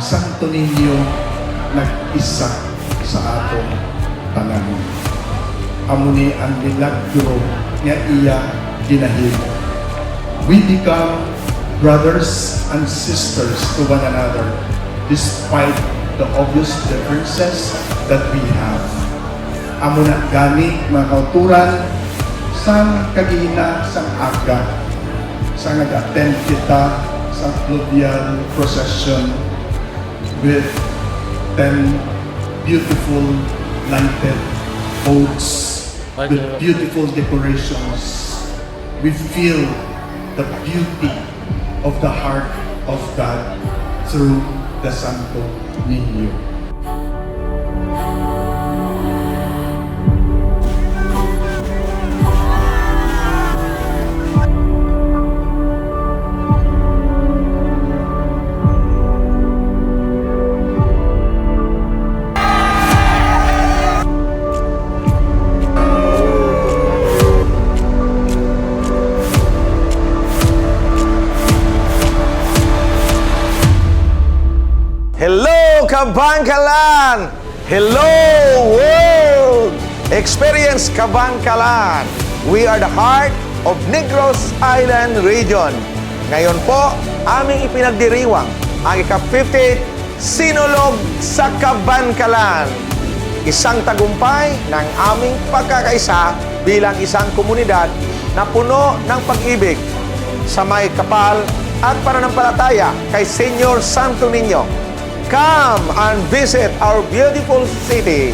Santo Niño nag-isa sa atong tanan. Amo ni ang milagro nga iya ginahimo. We become brothers and sisters to one another despite the obvious differences that we have. Amo na gani mga kauturan sang kagina sang aga sa nag-attend kita sa fluvial procession with 10 beautiful lighted boats with beautiful decorations. We feel the beauty of the heart of God through the Santo Niño. Hello, Kabangkalan! Hello, world! Experience Kabangkalan. We are the heart of Negros Island Region. Ngayon po, aming ipinagdiriwang ang ika-50th Sinulog sa Kabangkalan. Isang tagumpay ng aming pagkakaisa bilang isang komunidad na puno ng pag-ibig sa may kapal at pananampalataya kay Senyor Santo Niño. Come and visit our beautiful city.